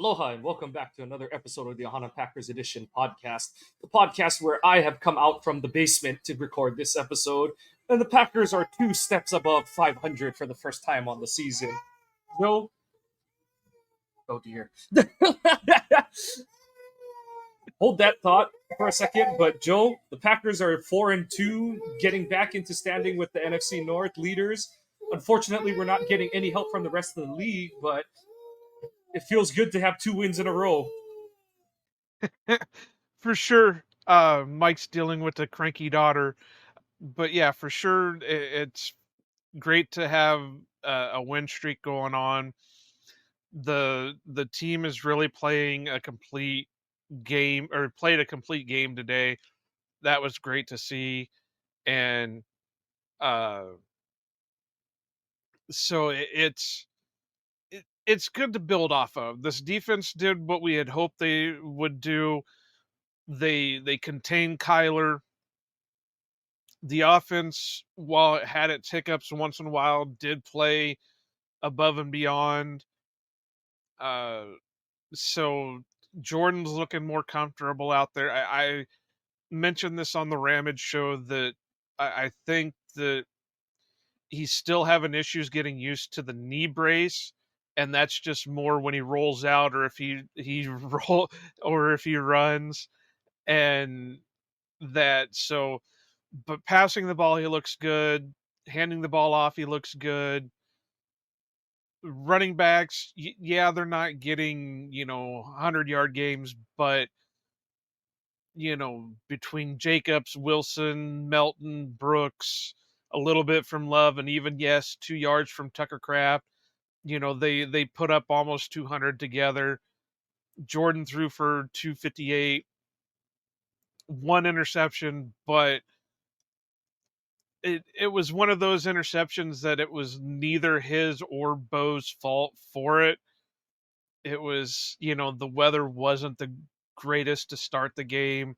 Aloha and welcome back to another episode of the Ohana Packers Edition podcast, the podcast where I have come out from the basement to record this episode, and the Packers are 2 steps above 500 for the first time on the season. Joe, oh dear, hold that thought for a second. But Joe, the Packers are 4-2, getting back into standing with the NFC North leaders. Unfortunately, we're not getting any help from the rest of the league, but it feels good to have 2 wins in a row. For sure, Mike's dealing with a cranky daughter, but yeah, for sure, it's great to have a win streak going on. The team is really playing a complete game, or played a complete game today. That was great to see, and uh, so it's good to build off of. This defense did what we had hoped they would do. They contained Kyler. The offense, while it had its hiccups once in a while, did play above and beyond. Uh, so Jordan's looking more comfortable out there. I mentioned this on the Ramage show that I think that he's still having issues getting used to the knee brace, and that's just more when he rolls out or if he roll or if he runs, and that so. But passing the ball, he looks good. Handing the ball off, he looks good. Running backs, yeah, they're not getting 100-yard games, but between Jacobs, Wilson, Melton, Brooks, a little bit from Love, and even 2 yards from Tucker Kraft, they put up almost 200 together. Jordan threw for 258, one interception, but it was one of those interceptions that it was neither his or Bo's fault for it. It was, the weather wasn't the greatest to start the game,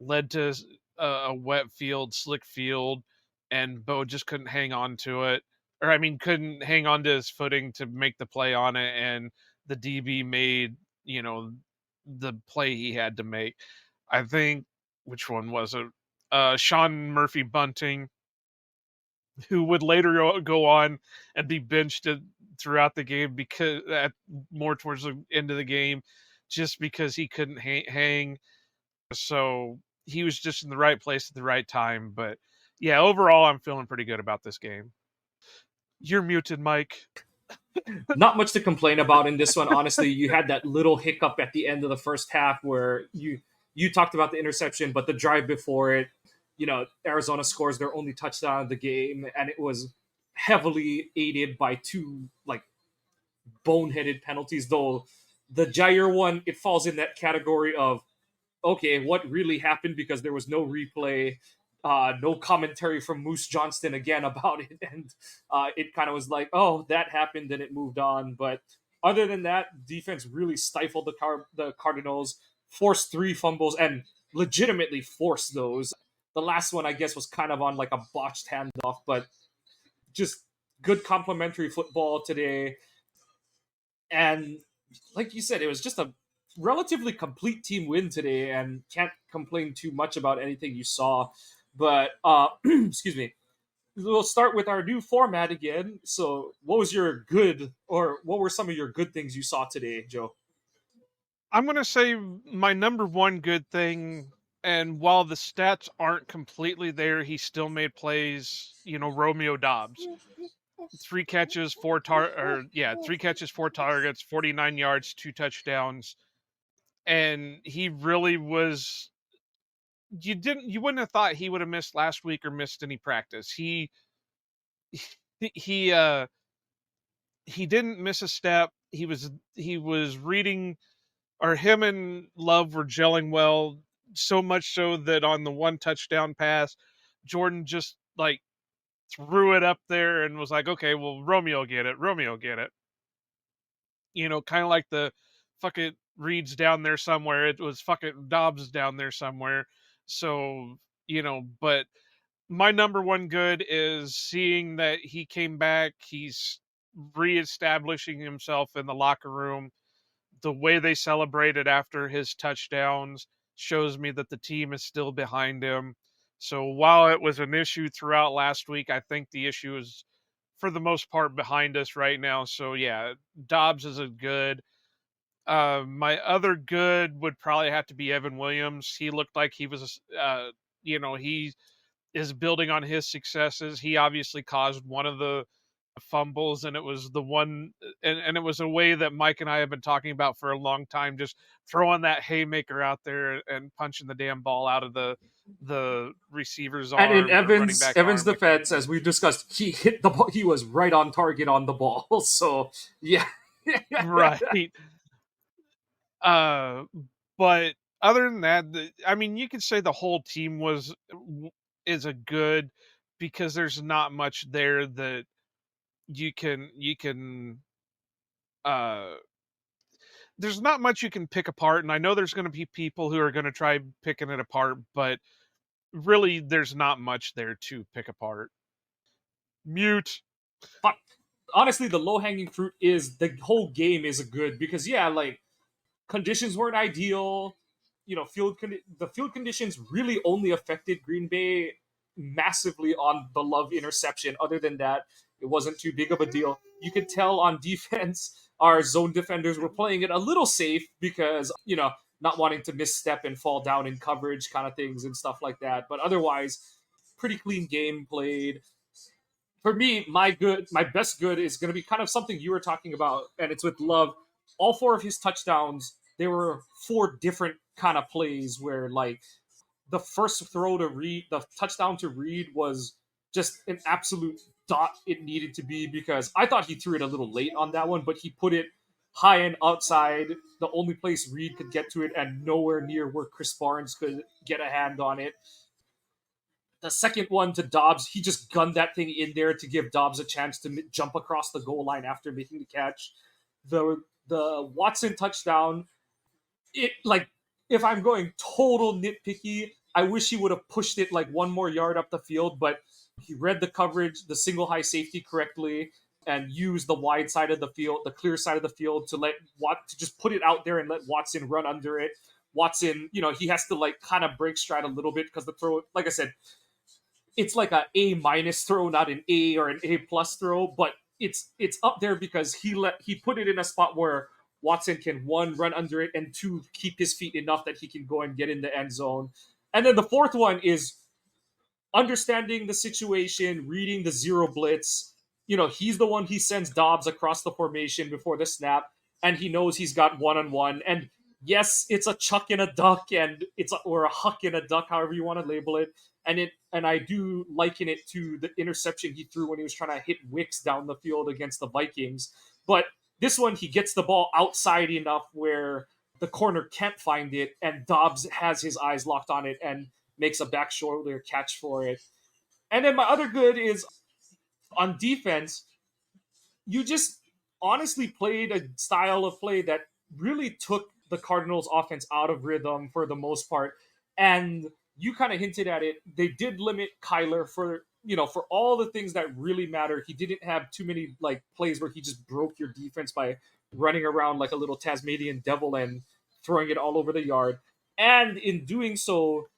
led to a wet field, slick field, and Bo just couldn't hang on to it. Or, I mean, couldn't hang on to his footing to make the play on it, and the DB made, the play he had to make. I think, which one was it? Sean Murphy Bunting, who would later go on and be benched throughout the game because more towards the end of the game, just because he couldn't hang. So he was just in the right place at the right time. But yeah, overall, I'm feeling pretty good about this game. You're muted, Mike. Not much to complain about in this one, honestly. You had that little hiccup at the end of the first half where you talked about the interception, but the drive before it, Arizona scores their only touchdown of the game, and it was heavily aided by two boneheaded penalties. Though the Jair one, it falls in that category of okay, what really happened because there was no replay, no commentary from Moose Johnston again about it, and it kind of was like, oh, that happened, and it moved on. But other than that, defense really stifled the Cardinals, forced 3 fumbles, and legitimately forced those. The last one, I guess, was kind of on like a botched handoff, but just good complimentary football today. And like you said, it was just a relatively complete team win today, and can't complain too much about anything you saw. But excuse me, we'll start with our new format again. So, what was your good, or what were some of your good things you saw today, Joe? I'm going to say my number one good thing, and while the stats aren't completely there, he still made plays. Romeo Dobbs. 3 catches, 4 targets, 49 yards, 2 touchdowns. And he really was, you wouldn't have thought he would have missed last week or missed any practice. He didn't miss a step. He was reading, or him and Love were gelling well, so much so that on the one touchdown pass, Jordan just threw it up there and was like, okay, well, Romeo get it. Kind of like the fuck it, Reed's down there somewhere. It was fuck it, Dobbs down there somewhere. So, but my number one good is seeing that he came back. He's reestablishing himself in the locker room. the way they celebrated after his touchdowns shows me that the team is still behind him. So while it was an issue throughout last week, I think the issue is for the most part behind us right now. So yeah, Dobbs is a good. My other good would probably have to be Evan Williams. He looked like he was, he is building on his successes. He obviously caused one of the fumbles, and it was the one, and it was a way that Mike and I have been talking about for a long time, just throwing that haymaker out there and punching the damn ball out of the receiver's And in arm, the running Evans back Evans' arm, which defense, as we discussed, he hit the ball. He was right on target on the ball. So yeah. right. Uh, but other than that, I mean, you could say the whole team is a good, because there's not much there that you can uh there's not much you can pick apart, and I know there's going to be people who are going to try picking it apart, but really there's not much there to pick apart. Mute. Fuck. Honestly, the low hanging fruit is the whole game is good because yeah, like conditions weren't ideal. You know, the field conditions really only affected Green Bay massively on the Love interception. Other than that, it wasn't too big of a deal. You could tell on defense, our zone defenders were playing it a little safe because, not wanting to misstep and fall down in coverage kind of things and stuff like that. But otherwise, pretty clean game played. For me, my best good is going to be kind of something you were talking about, and it's with Love. All four of his touchdowns, there were four different kind of plays where, like, the first throw to Reed, the touchdown to Reed was just an absolute dot it needed to be because I thought he threw it a little late on that one, but he put it high and outside, the only place Reed could get to it, and nowhere near where Chris Barnes could get a hand on it. The second one to Dobbs, he just gunned that thing in there to give Dobbs a chance to jump across the goal line after making the catch. The Watson touchdown, it like if I'm going total nitpicky, I wish he would have pushed it like one more yard up the field, but he read the coverage, the single high safety correctly, and used the wide side of the field, the clear side of the field to to just put it out there and let Watson run under it. Watson, he has to like kind of break stride a little bit because the throw, like I said, it's like a A- throw, not an A or an A+ throw, but it's up there because he put it in a spot where Watson can one run under it and two keep his feet enough that he can go and get in the end zone. And then the fourth one is understanding the situation, reading the zero blitz. He's the one he sends Dobbs across the formation before the snap, and he knows he's got one-on-one. And yes, it's a chuck and a duck, and or a huck and a duck, however you want to label it. And I do liken it to the interception he threw when he was trying to hit Wicks down the field against the Vikings. But this one, he gets the ball outside enough where the corner can't find it, and Dobbs has his eyes locked on it and makes a back shoulder catch for it. And then my other good is on defense, you just honestly played a style of play that really took the Cardinals offense out of rhythm for the most part. And you kind of hinted at it. They did limit Kyler for all the things that really matter. He didn't have too many like plays where he just broke your defense by running around like a little Tasmanian devil and throwing it all over the yard. And in doing so,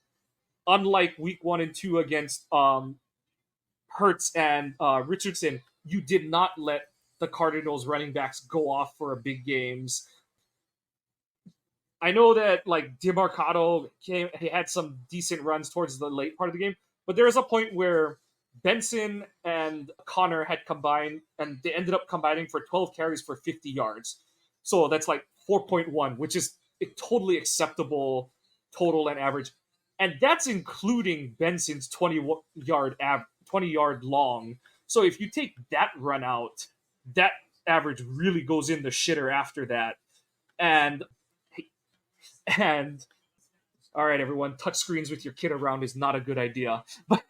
unlike week 1 and 2 against Hurts and Richardson, you did not let the Cardinals running backs go off for big games. I know that like DeMarcado he had some decent runs towards the late part of the game, but there was a point where Benson and Connor had combined, and they ended up combining for 12 carries for 50 yards. So that's like 4.1, which is a totally acceptable total and average. And that's including Benson's 20-yard long. So if you take that run out, that average really goes in the shitter after that. And and all right, everyone, touch screens with your kid around is not a good idea. But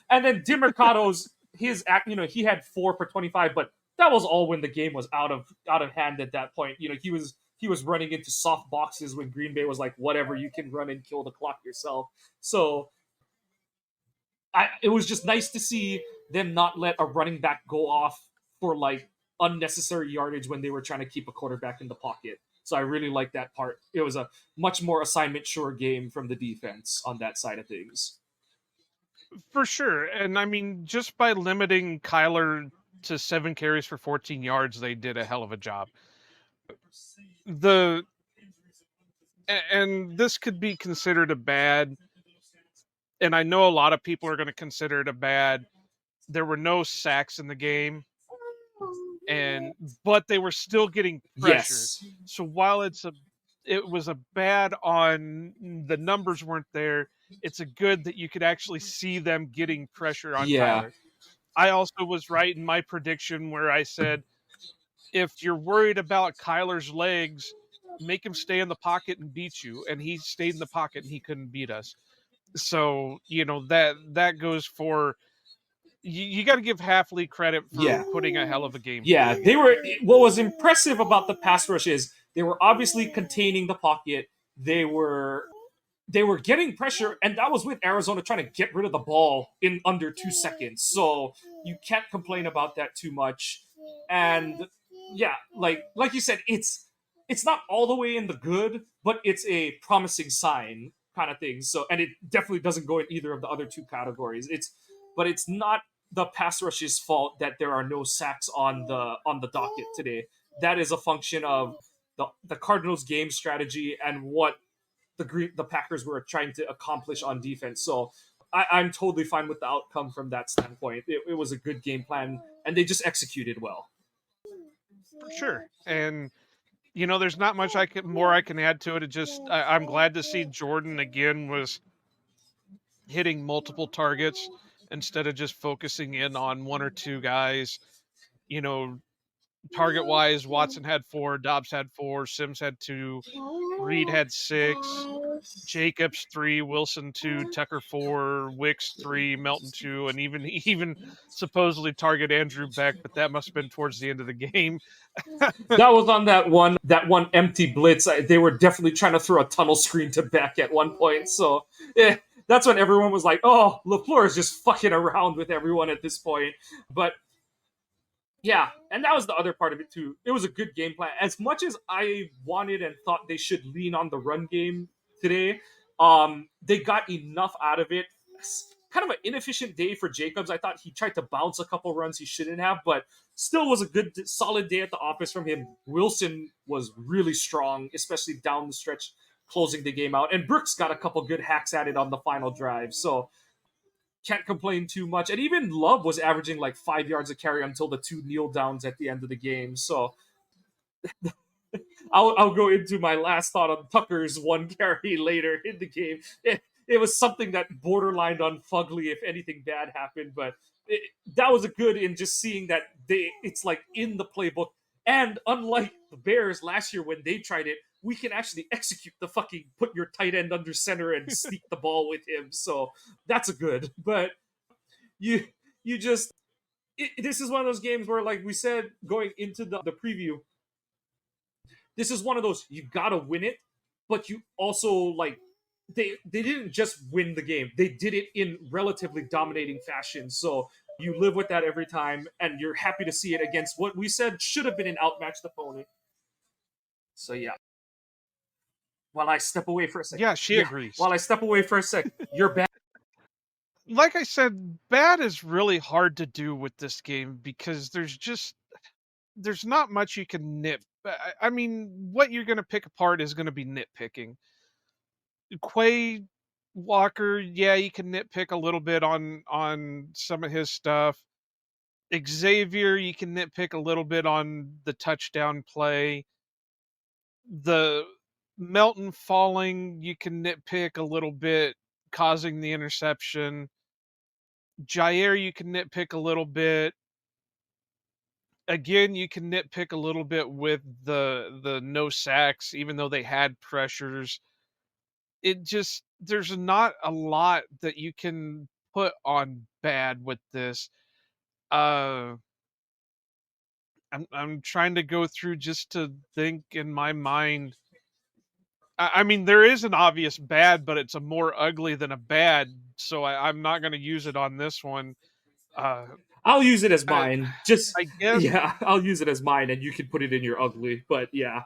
and then Demercado's his act, he had 4 for 25, but that was all when the game was out of hand at that point. He was running into soft boxes when Green Bay was like, whatever, you can run and kill the clock yourself. So it was just nice to see them not let a running back go off for like unnecessary yardage when they were trying to keep a quarterback in the pocket. So I really like that part. It was a much more assignment sure game from the defense on that side of things. For sure. And I mean, just by limiting Kyler to 7 carries for 14 yards, they did a hell of a job. The and this could be considered a bad, and I know a lot of people are going to consider it a bad. There were no sacks in the game, but they were still getting pressure. Yes. So while it was a bad on the numbers weren't there, it's a good that you could actually see them getting pressure on Yeah. Kyler. I also was right in my prediction where I said, if you're worried about Kyler's legs, make him stay in the pocket and beat you. And he stayed in the pocket and he couldn't beat us. So, that goes for you got to give Halfley credit for Yeah. putting a hell of a game Yeah, together. they were. What was impressive about the pass rush is they were obviously containing the pocket. They were getting pressure, and that was with Arizona trying to get rid of the ball in under 2 seconds. So you can't complain about that too much. And yeah, like you said, it's not all the way in the good, but it's a promising sign kind of thing. So and it definitely doesn't go in either of the other two categories. It's not the pass rush's fault that there are no sacks on the docket today. That is a function of the Cardinals' game strategy and what the Packers were trying to accomplish on defense. So I'm totally fine with the outcome from that standpoint. It was a good game plan, and they just executed well. For sure. And there's not much I can add to it. I'm glad to see Jordan again was hitting multiple targets instead of just focusing in on one or two guys. You know, target wise, Watson had 4, Dobbs had 4, Sims had 2, Reed had 6, Jacobs 3, Wilson 2, Tucker 4, Wicks 3, Melton 2, and even supposedly target Andrew Beck, but that must have been towards the end of the game. That was on that one empty blitz. They were definitely trying to throw a tunnel screen to Beck at one point. So yeah, that's when everyone was like, "Oh, LaFleur is just fucking around with everyone at this point." But yeah, and that was the other part of it too. It was a good game plan. As much as I wanted and thought they should lean on the run game today, they got enough out of it. Kind of an inefficient day for Jacobs. I thought he tried to bounce a couple runs he shouldn't have, but still was a good, solid day at the office from him. Wilson was really strong, especially down the stretch, closing the game out. And Brooks got a couple good hacks at it on the final drive. So can't complain too much. And even Love was averaging like 5 yards a carry until the two kneel downs at the end of the game. So I'll go into my last thought on Tucker's one carry later in the game. It was something that borderlined on fugly if anything bad happened, but that was a good in just seeing that it's like in the playbook. And unlike the Bears last year when they tried it, we can actually execute the fucking put your tight end under center and sneak the ball with him. So that's a good. But you you just this is one of those games where, like we said, going into the preview, this is one of those you gotta win it, but you also like they didn't just win the game; they did it in relatively dominating fashion. So you live with that every time, and you're happy to see it against what we said should have been an outmatched opponent. So yeah. While I step away for a second, Yeah, she agrees. While I step away for a second, you're back. Like I said, bad is really hard to do with this game because there's not much you can nip. I mean, what you're going to pick apart is going to be nitpicking. Quay Walker, yeah, you can nitpick a little bit on some of his stuff. Xavier, you can nitpick a little bit on the touchdown play. The Melton falling, you can nitpick a little bit, causing the interception. Jair, you can nitpick a little bit. Again, you can nitpick a little bit with the no sacks, even though they had pressures. There's not a lot that you can put on bad with this. Uh, I'm trying to go through just to think in my mind. I mean, there is an obvious bad, but it's a more ugly than a bad, so I'm not going to use it on this one. Uh, I'll use it as I, mine. Just I guess yeah, I'll use it as mine, and you can put it in your ugly. But yeah,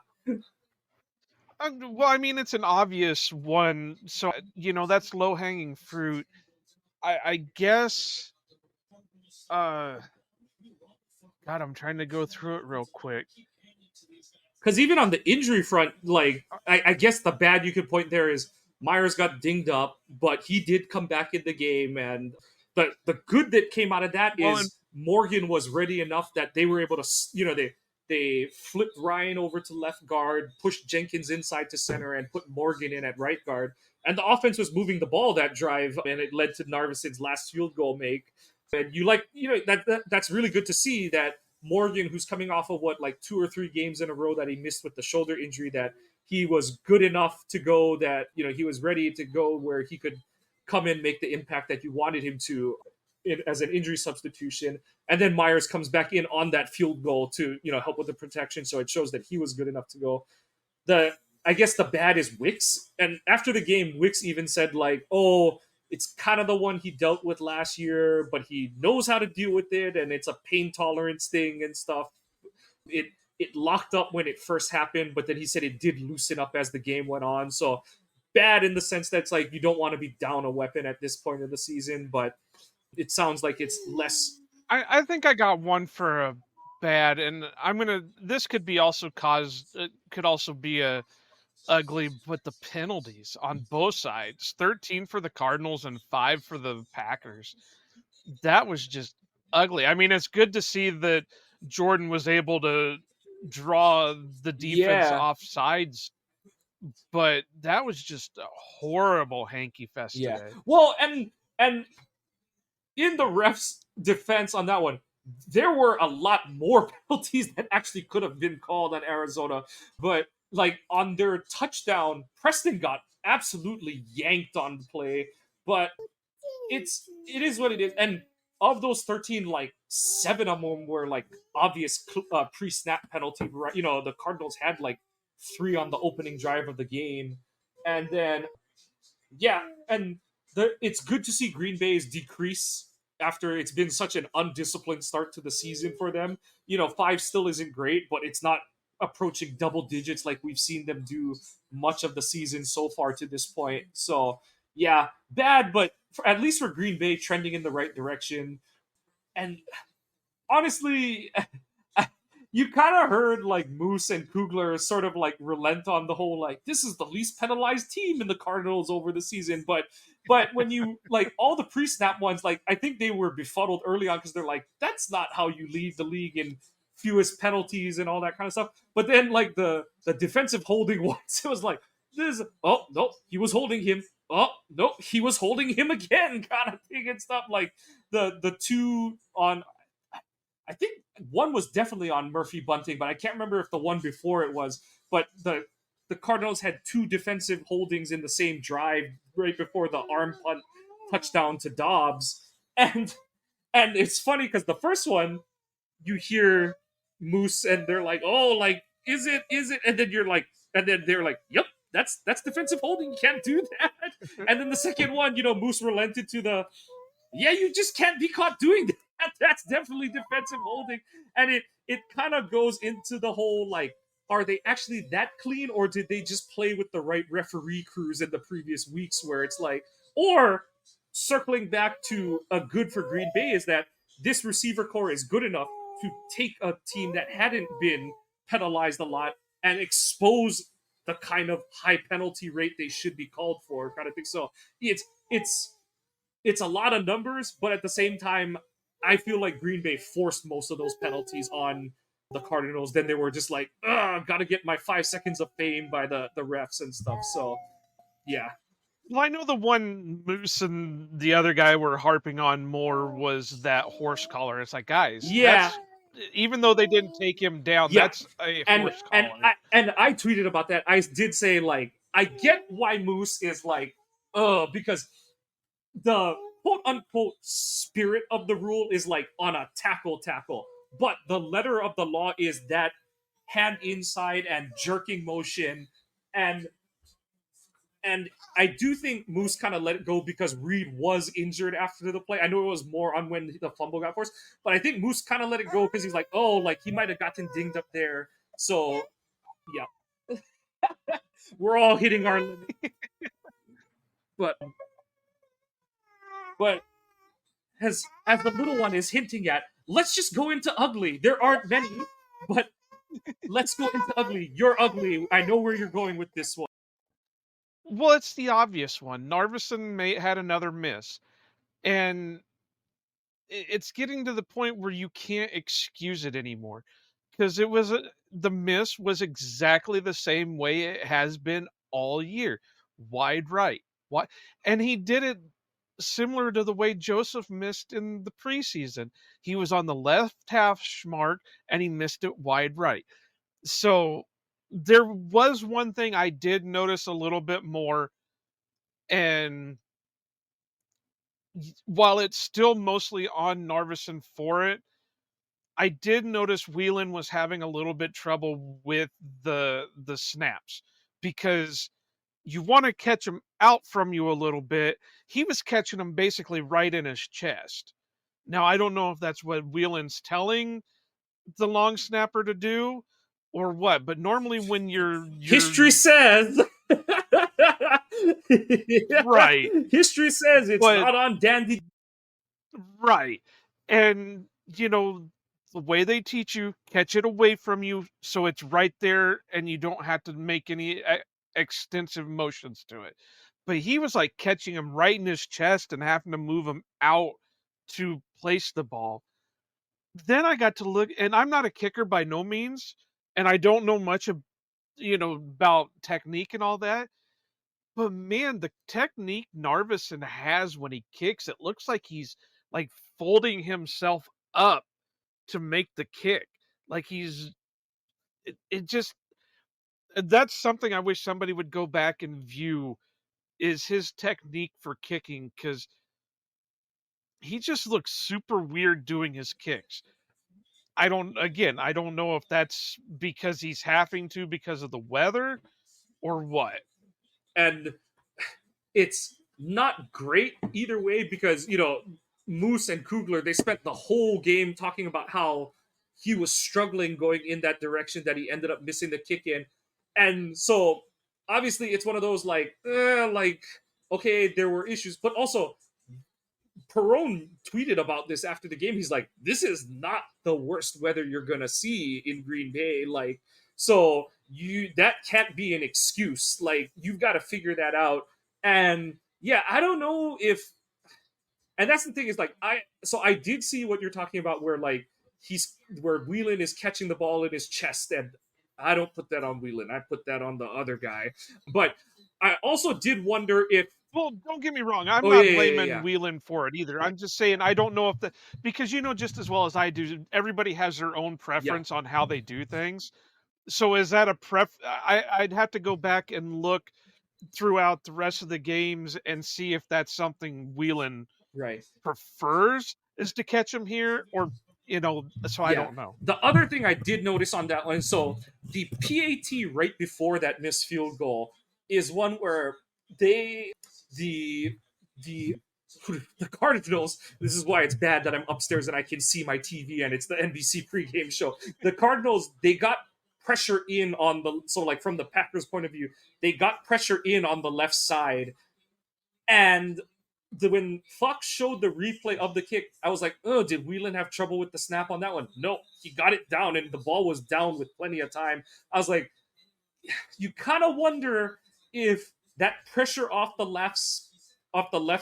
Well, I mean, it's an obvious one, so that's low hanging fruit. I guess. Uh, God, I'm trying to go through it real quick. Because even on the injury front, like I guess the bad you could point there is Myers got dinged up, but he did come back in the game, and the good that came out of that Well, and is Morgan was ready enough that they were able to, they flipped Ryan over to left guard, pushed Jenkins inside to center, and put Morgan in at right guard. And the offense was moving the ball that drive, and it led to Narvison's last field goal make. And that's really good to see that Morgan, who's coming off of what, like 2 or 3 games in a row that he missed with the shoulder injury, that he was good enough to go, that he was ready to go where he could come in, make the impact that you wanted him to as an injury substitution. And then Myers comes back in on that field goal to help with the protection, so it shows that he was good enough to go. The I guess the bad is Wicks, and after the game, Wicks even said like, "Oh, it's kind of the one he dealt with last year, but he knows how to deal with it, and it's a pain tolerance thing and stuff. It locked up when it first happened, but then he said it did loosen up as the game went on. So bad in the sense that it's like you don't want to be down a weapon at this point of the season, but it sounds like it's less. I think I got one for a bad, and I'm gonna. This could be also caused. It could also be a ugly with the penalties on both sides. 13 for the Cardinals and 5 for the Packers. That was just ugly. I mean, it's good to see that Jordan was able to draw the defense Yeah, off sides, but that was just a horrible hanky fest yeah. today. Well, and in the refs' defense on that one, there were a lot more penalties that actually could have been called on Arizona. But like on their touchdown, Preston got absolutely yanked on the play. But it is what it is. And of those 13, like 7 of them were like obvious pre-snap penalty. Right? The Cardinals had like 3 on the opening drive of the game, and then yeah, and it's good to see Green Bay's decrease after it's been such an undisciplined start to the season for them. 5 still isn't great, but it's not approaching double digits like we've seen them do much of the season so far to this point. So, yeah, bad, but at least for Green Bay, trending in the right direction. And honestly, you kind of heard like Moose and Kugler sort of like relent on the whole like this is the least penalized team in the Cardinals over the season, but when you like all the pre-snap ones, like I think they were befuddled early on because they're like that's not how you lead the league in fewest penalties and all that kind of stuff. But then like the defensive holding ones, it was like this. Oh no, he was holding him. Oh no, he was holding him again, kind of thing and stuff. Like the two on I think one was definitely on Murphy Bunting, but I can't remember if the one before it was. But the Cardinals had 2 defensive holdings in the same drive right before the arm punt touchdown to Dobbs, and it's funny because the first one you hear Moose and they're like, oh, like is it, and then you're like, and then they're like, yep. That's defensive holding. You can't do that. And then the second one, Moose relented to the yeah, you just can't be caught doing that. That's definitely defensive holding. And it kind of goes into the whole like, are they actually that clean, or did they just play with the right referee crews in the previous weeks where it's like, or circling back to a good for Green Bay is that this receiver core is good enough to take a team that hadn't been penalized a lot and expose the kind of high penalty rate they should be called for, kind of thing. So it's it's a lot of numbers, but at the same time, I feel like Green Bay forced most of those penalties on the Cardinals. Then they were just like, ugh, gotta get my 5 seconds of fame by the refs and stuff. So yeah. Well, I know the one Moose and the other guy were harping on more was that horse collar. It's like, guys, Yeah. that's even though they didn't take him down, Yeah. that's a And horse and collar. I tweeted about that. I did say like I get why Moose is like, because the quote unquote spirit of the rule is like on a tackle, but the letter of the law is that hand inside and jerking motion, and and I do think Moose kind of let it go because Reed was injured after the play. I know it was more on when the fumble got forced, but I think Moose kind of let it go because he's like, oh, like he might have gotten dinged up there. So yeah, We're all hitting our limit. But but as the little one is hinting at, let's just go into ugly. There aren't many, but let's go into ugly. You're ugly. I know where you're going with this one. Well, it's the obvious one. Narveson had another miss, and it's getting to the point where you can't excuse it anymore because the miss was exactly the same way it has been all year, wide right. Why? And he did it similar to the way Joseph missed in the preseason. He was on the left half smart and he missed it wide right. So there was one thing I did notice a little bit more, and while it's still mostly on Narveson for it, I did notice Whelan was having a little bit trouble with the snaps because you want to catch him out from you a little bit. He was catching him basically right in his chest. Now I don't know if that's what Whelan's telling the long snapper to do or what, but normally when you're History says. right, History says it's but not on dandy. right. And, the way they teach you, catch it away from you so it's right there and you don't have to make any extensive motions to it. But he was like catching him right in his chest and having to move him out to place the ball. Then I got to look, and I'm not a kicker by no means, and I don't know much about technique and all that. But man, the technique Narveson has when he kicks, it looks like he's like folding himself up to make the kick. Like it just that's something I wish somebody would go back and view is his technique for kicking because he just looks super weird doing his kicks. I don't know if that's because he's having to because of the weather or what. And it's not great either way because Moose and Kugler, they spent the whole game talking about how he was struggling going in that direction that he ended up missing the kick in. And so obviously it's one of those like okay, there were issues, but also Perone tweeted about this after the game. He's like, this is not the worst weather you're gonna see in Green Bay. Like, so that can't be an excuse. Like, you've got to figure that out. And yeah, I don't know if, and that's the thing is like I did see what you're talking about where like where Whelan is catching the ball in his chest, and I don't put that on Whelan. I put that on the other guy. But I also did wonder if, Well, don't get me wrong. I'm oh yeah not yeah yeah blaming yeah Whelan for it either. I'm just saying I don't know if because just as well as I do, everybody has their own yeah preference on how they do things. So is that a I'd have to go back and look throughout the rest of the games and see if that's something Whelan right. prefers is to catch him here or so I Yeah. don't know. The other thing I did notice on that one, so the PAT right before that missed field goal is one where the the the Cardinals. This is why it's bad that I'm upstairs and I can see my TV and it's the NBC pregame show. The Cardinals, they got pressure in on the, so like from the Packers point of view, they got pressure in on the left side, and when Fox showed the replay of the kick, I was like, oh, did Whelan have trouble with the snap on that one? No, he got it down and the ball was down with plenty of time. I was like, you kind of wonder if that pressure off the left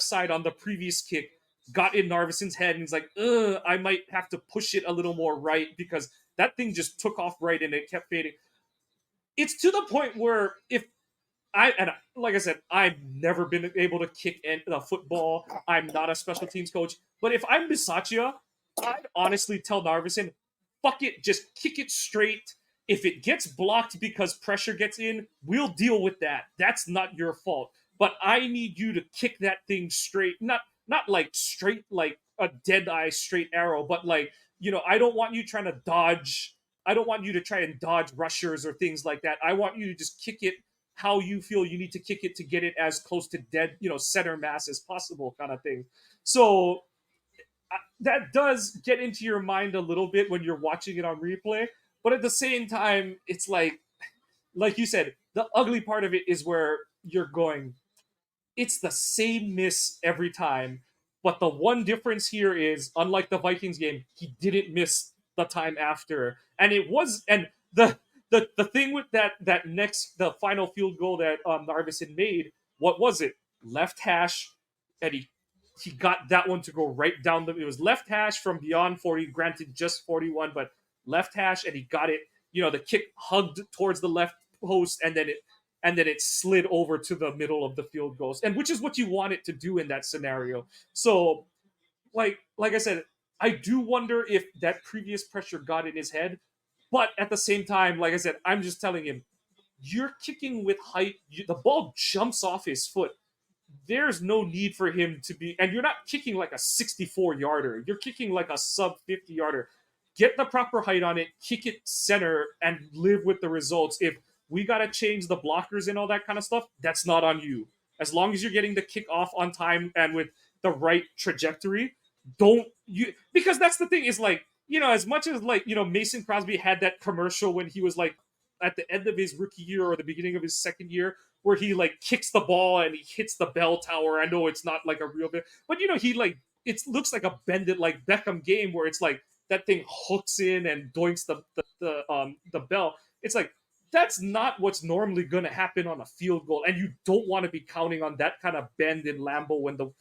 side on the previous kick got in Narveson's head and he's like, ugh, I might have to push it a little more right because that thing just took off right and it kept fading. It's to the point where if and like I said, I've never been able to kick a football. I'm not a special teams coach. But if I'm Bisaccia, I'd honestly tell Narveson, fuck it, just kick it straight. If it gets blocked because pressure gets in, we'll deal with that. That's not your fault. But I need you to kick that thing straight. Not like straight like a dead eye straight arrow, but like, I don't want you trying to dodge. I don't want you to try and dodge rushers or things like that. I want you to just kick it how you feel you need to kick it to get it as close to dead, center mass as possible, kind of thing. So that does get into your mind a little bit when you're watching it on replay, but at the same time, it's like like you said, the ugly part of it is where you're going, it's the same miss every time. But the one difference here is, unlike the Vikings game, he didn't miss the time after, and it was and the thing with that next the final field goal that Narvison made, what was it? Left hash, and he got that one to go right down the. It was left hash from beyond 40, granted just 41, but left hash, and he got it. The kick hugged towards the left post, and then it slid over to the middle of the field goals, and which is what you want it to do in that scenario. So, like I said, I do wonder if that previous pressure got in his head, but at the same time, like I said, I'm just telling him, you're kicking with height. The ball jumps off his foot. There's no need for him to be, and you're not kicking like a 64 yarder. You're kicking like a sub 50 yarder. Get the proper height on it, kick it center, and live with the results. If we got to change the blockers and all that kind of stuff, that's not on you. As long as you're getting the kick off on time and with the right trajectory, don't you, because that's the thing is, like, as much as, like, Mason Crosby had that commercial when he was like at the end of his rookie year or the beginning of his second year, where he like kicks the ball and he hits the bell tower. I know it's not like a real bit, but he like, it looks like a bended like Beckham game where it's like that thing hooks in and doinks the bell. It's like, that's not what's normally going to happen on a field goal, and you don't want to be counting on that kind of bend in Lambeau when the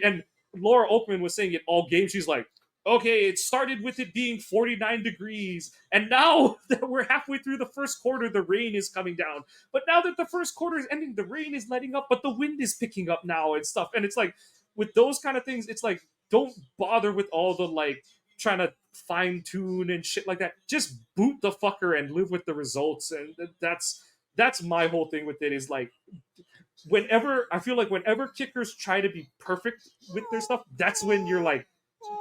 and Laura Oakman was saying it all game. She's like, okay, it started with it being 49 degrees, and now that we're halfway through the first quarter, the rain is coming down. But now that the first quarter is ending, the rain is letting up, but the wind is picking up now and stuff. And it's like, with those kind of things, it's like, don't bother with all the like trying to fine tune and shit like that. Just boot the fucker and live with the results. And that's my whole thing with it, is like, whenever kickers try to be perfect with their stuff, that's when you're like,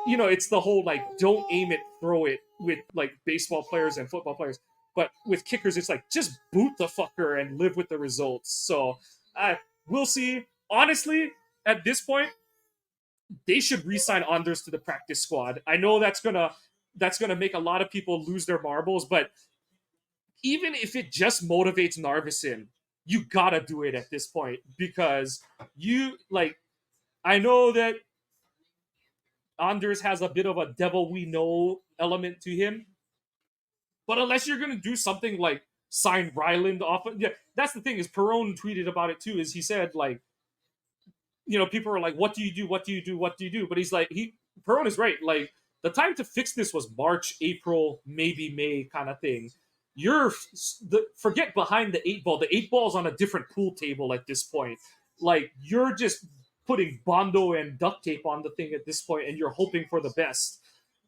it's the whole like, don't aim it, throw it with like baseball players and football players. But with kickers, it's like, just boot the fucker and live with the results. So we'll see. Honestly, at this point, they should re-sign Anders to the practice squad. I know that's gonna make a lot of people lose their marbles, but even if it just motivates Narvison, you gotta do it at this point, because you like, I know that Anders has a bit of a devil we know element to him, but unless you're gonna do something like sign Ryland off, yeah, that's the thing. Is Perone tweeted about it too? Is he said like, people are like, what do you do? What do you do? What do you do? But he's like, Perone is right. Like, the time to fix this was March, April, maybe May kind of thing. Forget behind the eight ball. The eight ball's on a different pool table at this point. Like, you're just putting Bondo and duct tape on the thing at this point, and you're hoping for the best.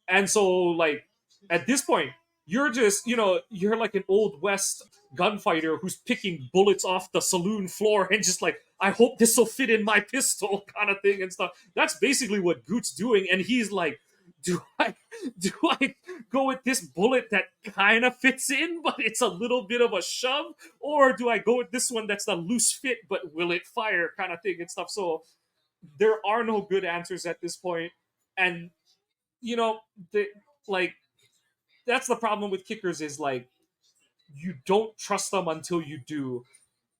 And so, like, at this point, you're like an old west gunfighter who's picking bullets off the saloon floor and just like, I hope this will fit in my pistol kind of thing and stuff. That's basically what Goot's doing, and he's like, do I do I go with this bullet that kind of fits in, but it's a little bit of a shove, or do I go with this one that's a loose fit, but will it fire kind of thing and stuff? So there are no good answers at this point, and you know, the, like, that's the problem with kickers, is like, you don't trust them until you do.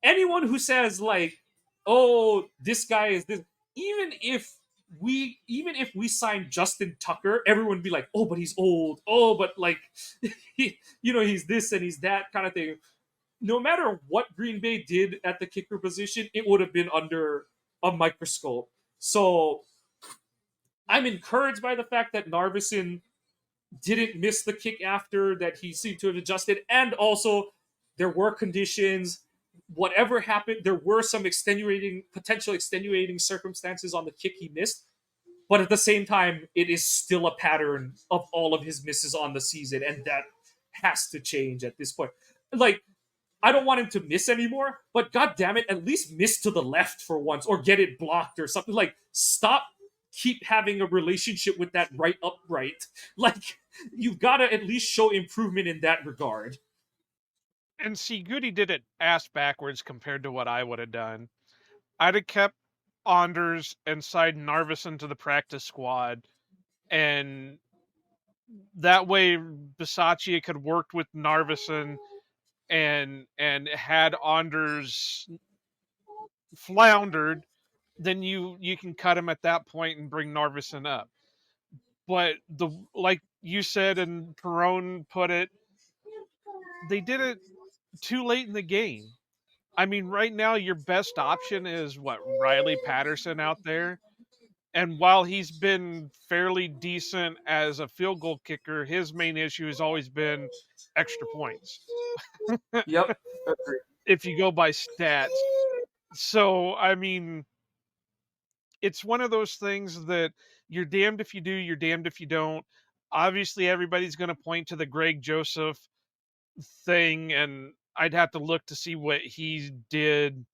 Anyone who says like, oh, this guy is this, even if we sign Justin Tucker, everyone would be like, oh, but he's old, oh, but like, he's this and he's that kind of thing. No matter what Green Bay did at the kicker position, it would have been under a microscope. So I'm encouraged by the fact that Narvison didn't miss the kick after, that he seemed to have adjusted, and also there were conditions. Whatever happened, there were some potential extenuating circumstances on the kick he missed, but at the same time, it is still a pattern of all of his misses on the season, and that has to change at this point. Like, I don't want him to miss anymore, but god damn it, at least miss to the left for once, or get it blocked or something. Like, stop keep having a relationship with that right upright. Like, you've got to at least show improvement in that regard. And see, Goody did it ass backwards compared to what I would have done. I'd have kept Anders and signed Narvison to the practice squad, and that way Bisaccia could work with Narvison and had Anders floundered, then you can cut him at that point and bring Narvison up. But like you said and Perone put it, they did it too late in the game. I mean, right now your best option is what, Riley Patterson out there. And while he's been fairly decent as a field goal kicker, his main issue has always been extra points. Yep. Agreed. If you go by stats. So, I mean, it's one of those things that you're damned if you do, you're damned if you don't. Obviously, everybody's going to point to the Greg Joseph thing, and I'd have to look to see what he did.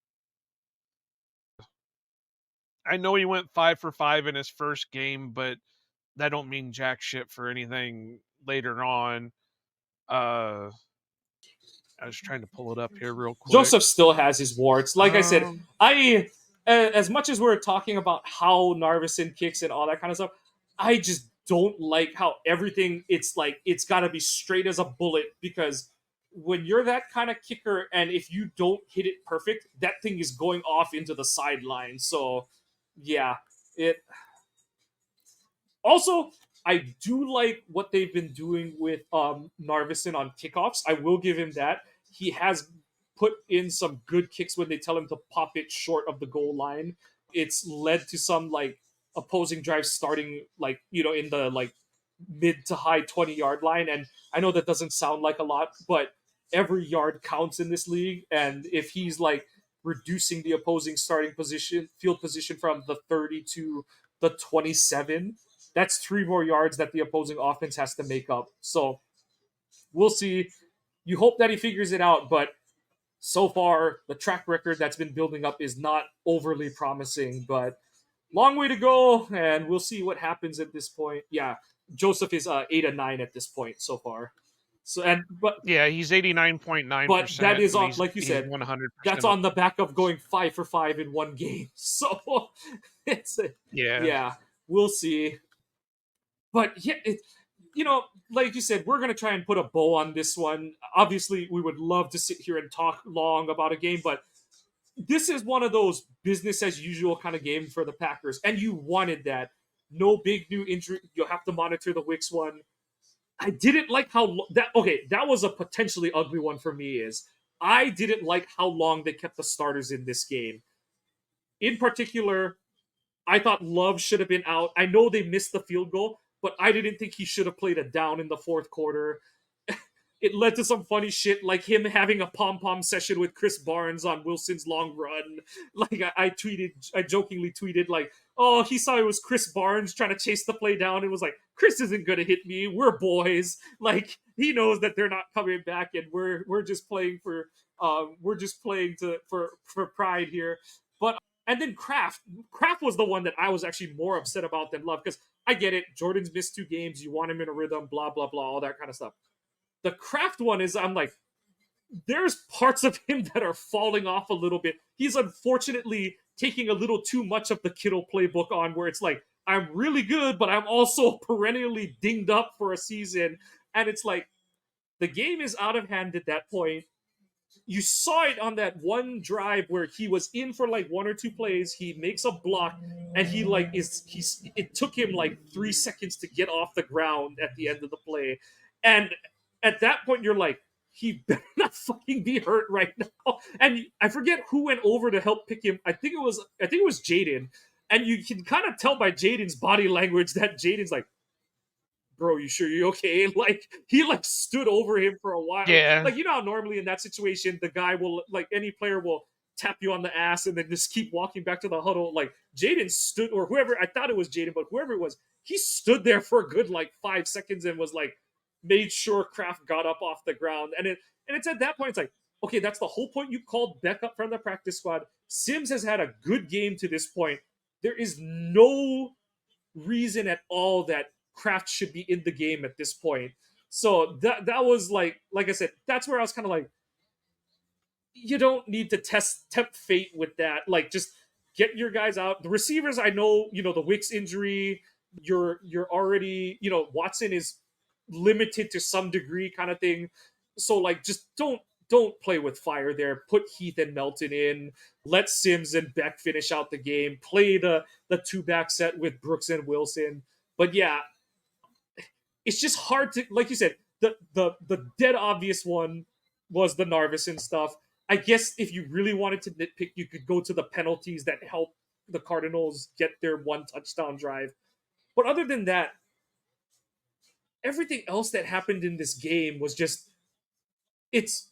I know he went 5 for 5 in his first game, but that don't mean jack shit for anything later on. I was trying to pull it up here real quick. Joseph still has his warts. Like I said, as much as we're talking about how Narvison kicks and all that kind of stuff, I just don't like how everything, it's like it's got to be straight as a bullet, because when you're that kind of kicker and if you don't hit it perfect, that thing is going off into the sideline. So yeah, it also, I do like what they've been doing with Narvison on kickoffs. I will give him that. He has put in some good kicks when they tell him to pop it short of the goal line. It's led to some like opposing drives starting like, in the like mid to high 20-yard line. And I know that doesn't sound like a lot, but every yard counts in this league. And if he's like reducing the opposing starting field position from the 30 to the 27, that's 3 more yards that the opposing offense has to make up. So we'll see. You hope that he figures it out, but so far the track record that's been building up is not overly promising. But long way to go, and we'll see what happens at this point. Yeah, Joseph is 8-9 at this point so far. So yeah, he's 89.9%. But that is on, like you he's said, 100%. that's on the back of going 5 for 5 in one game. So it's yeah, we'll see. But yeah, like you said, we're going to try and put a bow on this one. Obviously, we would love to sit here and talk long about a game, but this is one of those business as usual kind of game for the Packers, and you wanted that. No big new injury. You'll have to monitor the Wicks one. I didn't like that was a potentially ugly one for me. Is I didn't like how long they kept the starters in this game. In particular, I thought Love should have been out. I know they missed the field goal, but I didn't think he should have played a down in the fourth quarter. It led to some funny shit, like him having a pom-pom session with Chris Barnes on Wilson's long run. Like I jokingly tweeted, like, oh, he saw it was Chris Barnes trying to chase the play down and was like, Chris isn't gonna hit me. We're boys. Like, he knows that they're not coming back, and we're just playing for for pride here. But and then Kraft was the one that I was actually more upset about than Love, because I get it. Jordan's missed 2 games. You want him in a rhythm, blah blah blah, all that kind of stuff. The Kraft one is, I'm like, there's parts of him that are falling off a little bit. He's unfortunately taking a little too much of the Kittle playbook on, where it's like, I'm really good, but I'm also perennially dinged up for a season. And it's like, the game is out of hand at that point. You saw it on that one drive where he was in for like 1 or 2 plays. He makes a block, and it took him like 3 seconds to get off the ground at the end of the play. And at that point, you're like, he better not fucking be hurt right now. And I forget who went over to help pick him. I think it was Jaden. And you can kind of tell by Jaden's body language that Jaden's like, bro, you sure you're okay? Like, he like stood over him for a while. Yeah. Like, how normally in that situation, the guy will, like, any player will tap you on the ass and then just keep walking back to the huddle. Like, Jaden stood, or whoever, I thought it was Jaden, but whoever it was, he stood there for a good like 5 seconds and was like, made sure Kraft got up off the ground. And it's at that point, it's like, okay, that's the whole point. You called Beck up from the practice squad. Sims has had a good game to this point. There is no reason at all that Kraft should be in the game at this point. So that was like I said, that's where I was kind of like, you don't need to tempt fate with that. Like, just get your guys out. The receivers, I know, the Wicks injury, you're already, Watson is limited to some degree kind of thing. So like, just don't don't play with fire there. Put Heath and Melton in. Let Sims and Beck finish out the game. Play the two back set with Brooks and Wilson. But yeah, it's just hard to, like you said, the dead obvious one was the Narvison stuff. I guess if you really wanted to nitpick, you could go to the penalties that helped the Cardinals get their one touchdown drive. But other than that, everything else that happened in this game was just, it's,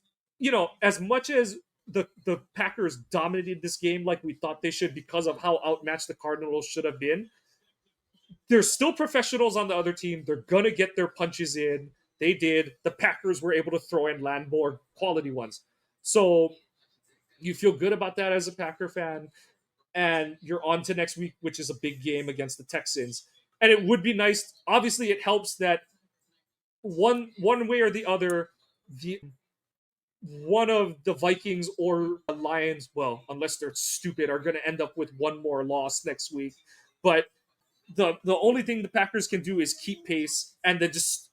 as much as the Packers dominated this game like we thought they should because of how outmatched the Cardinals should have been, there's still professionals on the other team. They're gonna get their punches in. They did. The Packers were able to throw and land more quality ones. So you feel good about that as a Packer fan, and you're on to next week, which is a big game against the Texans. And it would be nice. Obviously, it helps that one way or the other, the one of the Vikings or the Lions, well, unless they're stupid, are going to end up with one more loss next week. But the only thing the Packers can do is keep pace, and then just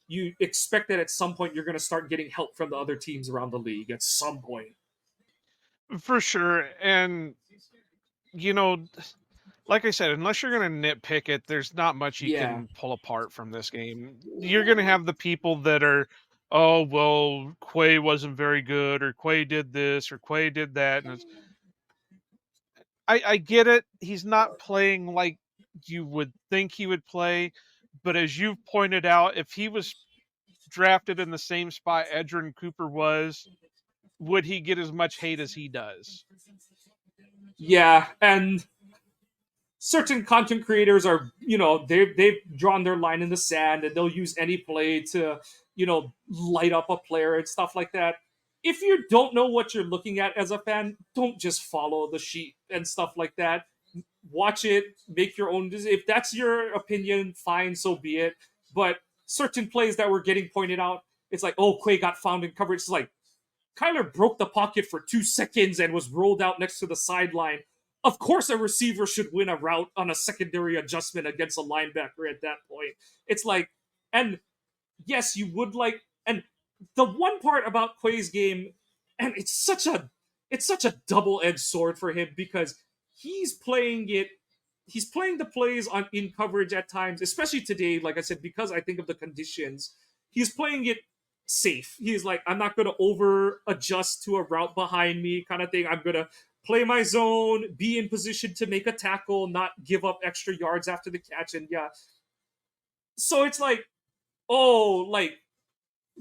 you expect that at some point you're going to start getting help from the other teams around the league at some point. For sure. And, you know, like I said, unless you're going to nitpick it, there's not much you Yeah. can pull apart from this game. You're going to have the people that are, oh, well, Quay wasn't very good, or Quay did this, or Quay did that. And I get it. He's not playing like you would think he would play. But as you've pointed out, if he was drafted in the same spot Edgerrin Cooper was, would he get as much hate as he does? Yeah, and certain content creators are, they've drawn their line in the sand, and they'll use any play to, light up a player and stuff like that. If you don't know what you're looking at as a fan, don't just follow the sheet and stuff like that. Watch it, make your own. If that's your opinion, fine, so be it. But certain plays that were getting pointed out, it's like, oh, Quay got found in coverage. It's like, Kyler broke the pocket for 2 seconds and was rolled out next to the sideline. Of course, a receiver should win a route on a secondary adjustment against a linebacker at that point. It's like, and yes, you would like, and the one part about Quay's game, and it's such a double-edged sword for him, because he's playing it, he's playing the plays on in coverage at times, especially today, like I said, because I think of the conditions. He's playing it safe. He's like, I'm not going to over adjust to a route behind me kind of thing. I'm going to play my zone, be in position to make a tackle, not give up extra yards after the catch. And yeah. So it's like, oh, like,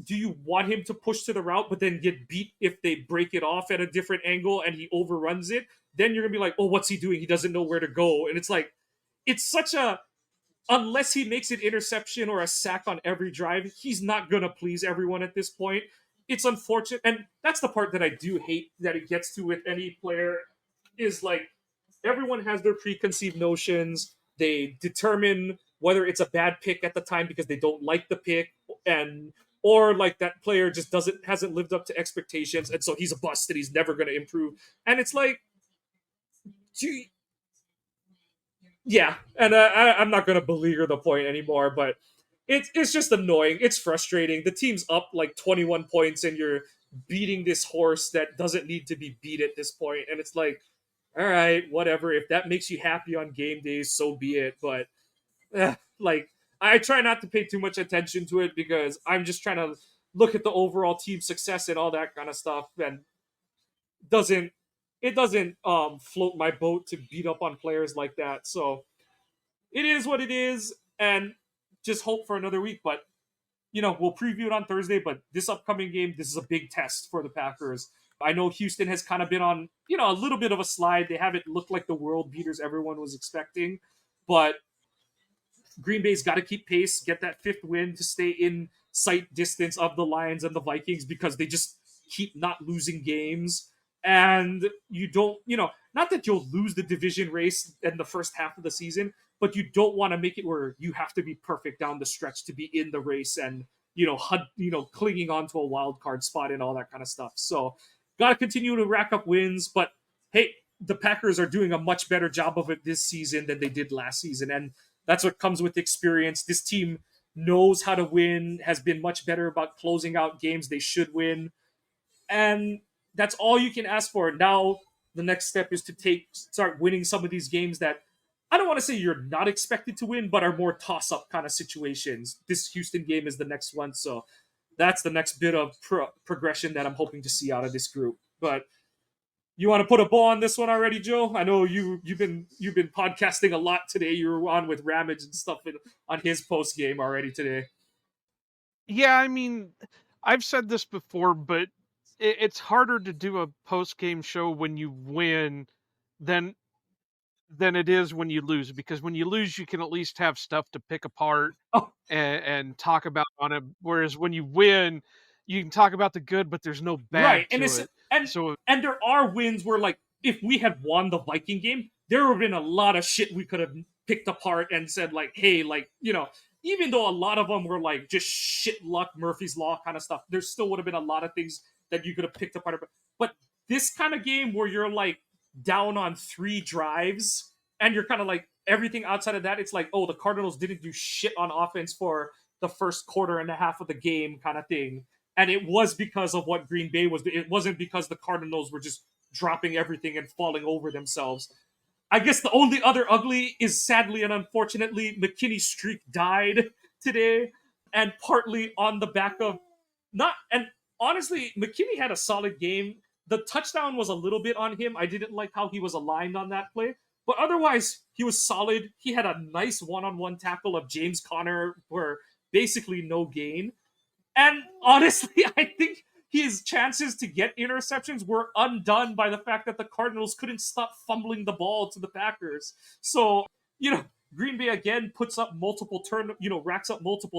do you want him to push to the route but then get beat if they break it off at a different angle and he overruns it? Then you're going to be like, oh, what's he doing? He doesn't know where to go. And it's like, it's such a, unless he makes an interception or a sack on every drive, he's not going to please everyone at this point. It's unfortunate. And that's the part that I do hate that it gets to with any player, is like, everyone has their preconceived notions. They determine whether it's a bad pick at the time because they don't like the pick, and or like that player just hasn't lived up to expectations, and so he's a bust and he's never going to improve. And it's like, gee, yeah, and I'm not going to beleaguer the point anymore, but it's just annoying. It's frustrating. The team's up like 21 points, and you're beating this horse that doesn't need to be beat at this point. And it's like, all right, whatever. If that makes you happy on game days, so be it. But like, I try not to pay too much attention to it, because I'm just trying to look at the overall team success and all that kind of stuff, and doesn't it doesn't float my boat to beat up on players like that. So it is what it is, and just hope for another week. But we'll preview it on Thursday. But this upcoming game, this is a big test for the Packers. I know Houston has kind of been on, a little bit of a slide. They haven't looked like the world beaters everyone was expecting, but Green Bay's got to keep pace, get that fifth win to stay in sight distance of the Lions and the Vikings, because they just keep not losing games. And you don't, not that you'll lose the division race in the first half of the season, but you don't want to make it where you have to be perfect down the stretch to be in the race and, clinging onto a wild card spot and all that kind of stuff. So, got to continue to rack up wins. But hey, the Packers are doing a much better job of it this season than they did last season. And that's what comes with experience. This team knows how to win, has been much better about closing out games they should win. and that's all you can ask for. Now the next step is to start winning some of these games that I don't want to say you're not expected to win, but are more toss-up kind of situations. This Houston game is the next one, so that's the next bit of progression that I'm hoping to see out of this group. But you want to put a bow on this one already, Joe? I know you've been podcasting a lot today. You were on with Ramage and stuff on his post game already today. Yeah, I mean, I've said this before, but it's harder to do a post game show when you win than it is when you lose, because when you lose, you can at least have stuff to pick apart Oh, and talk about on it. Whereas when you win, you can talk about the good, but there's no right, bad and to it's it. and So and there are wins where like if we had won the Viking game, there would have been a lot of shit we could have picked apart and said like, hey, like even though a lot of them were like just shit luck, Murphy's Law kind of stuff, there still would have been a lot of things that you could have picked apart. But this kind of game where you're like down on 3 drives and you're kind of like everything outside of that, it's like, oh, the Cardinals didn't do shit on offense for the first quarter and a half of the game kind of thing. And it was because of what Green Bay was. It wasn't because the Cardinals were just dropping everything and falling over themselves. I guess the only other ugly is sadly and unfortunately McKinney's streak died today, and partly on the back of not and honestly McKinney had a solid game. The touchdown was a little bit on him. I didn't like how he was aligned on that play, but otherwise he was solid. He had a nice one-on-one tackle of James Conner for basically no gain. And honestly, I think his chances to get interceptions were undone by the fact that the Cardinals couldn't stop fumbling the ball to the Packers. So, Green Bay again racks up multiple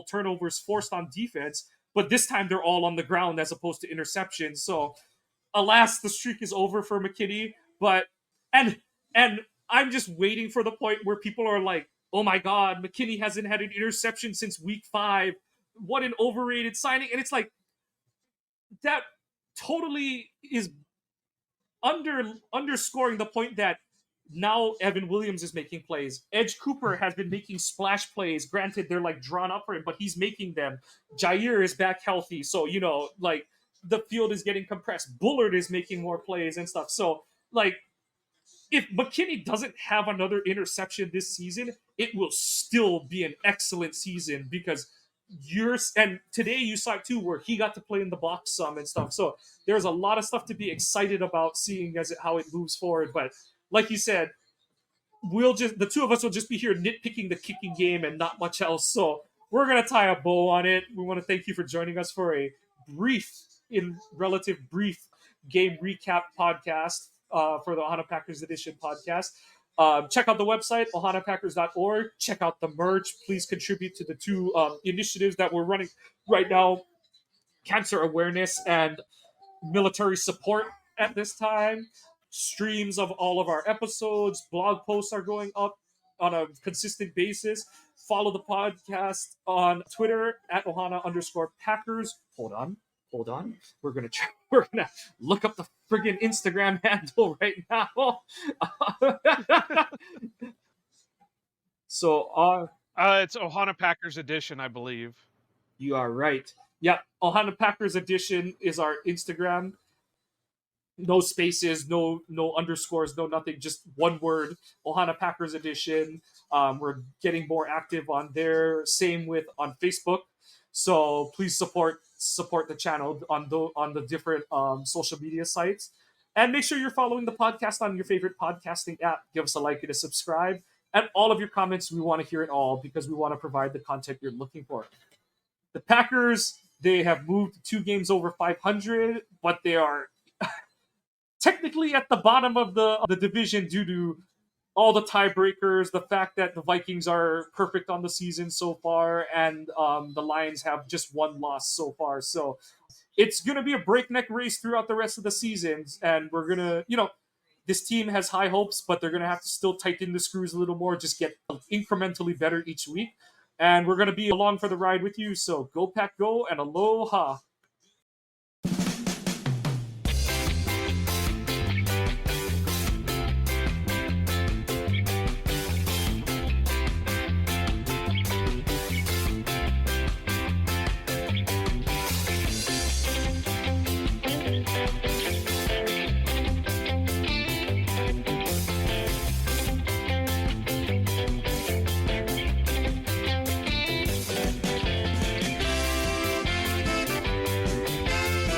turnovers forced on defense, but this time they're all on the ground as opposed to interceptions. So, alas, the streak is over for McKinney, but and and I'm just waiting for the point where people are like, "Oh my god, McKinney hasn't had an interception since week 5. What an overrated signing." And it's like that totally is underscoring the point that now Evan Williams is making plays. Edge Cooper has been making splash plays. Granted, they're like drawn up for him, but he's making them. Jair is back healthy, so like the field is getting compressed. Bullard is making more plays and stuff. So like if McKinney doesn't have another interception this season, it will still be an excellent season because and today you saw it too where he got to play in the box some and stuff. So there's a lot of stuff to be excited about seeing how it moves forward. But like you said, the two of us will just be here nitpicking the kicking game and not much else. So we're gonna tie a bow on it. We want to thank you for joining us for a relative brief game recap podcast for the Ohana Packers Edition podcast. Check out the website, ohanapackers.org. Check out the merch. Please contribute to the two initiatives that we're running right now, cancer awareness and military support at this time. Streams of all of our episodes, blog posts are going up on a consistent basis. Follow the podcast on Twitter at Ohana_Packers. Hold on. We're gonna look up the friggin' Instagram handle right now. So it's Ohana Packers Edition, I believe. you are right. Yep, Ohana Packers Edition is our Instagram. No spaces, no underscores, no nothing, just one word. Ohana Packers Edition. We're getting more active on there. Same with on Facebook. So please support the channel on the different social media sites, and make sure you're following the podcast on your favorite podcasting app. Give us a like and a subscribe, and all of your comments. We want to hear it all because we want to provide the content you're looking for. The Packers, they have moved 2 games over 500, but they are technically at the bottom of the division due to all the tiebreakers, the fact that the Vikings are perfect on the season so far, and the Lions have just 1 loss so far. So it's going to be a breakneck race throughout the rest of the seasons, and we're going to, this team has high hopes, but they're going to have to still tighten the screws a little more, just get incrementally better each week. And we're going to be along for the ride with you. So go Pack Go and Aloha.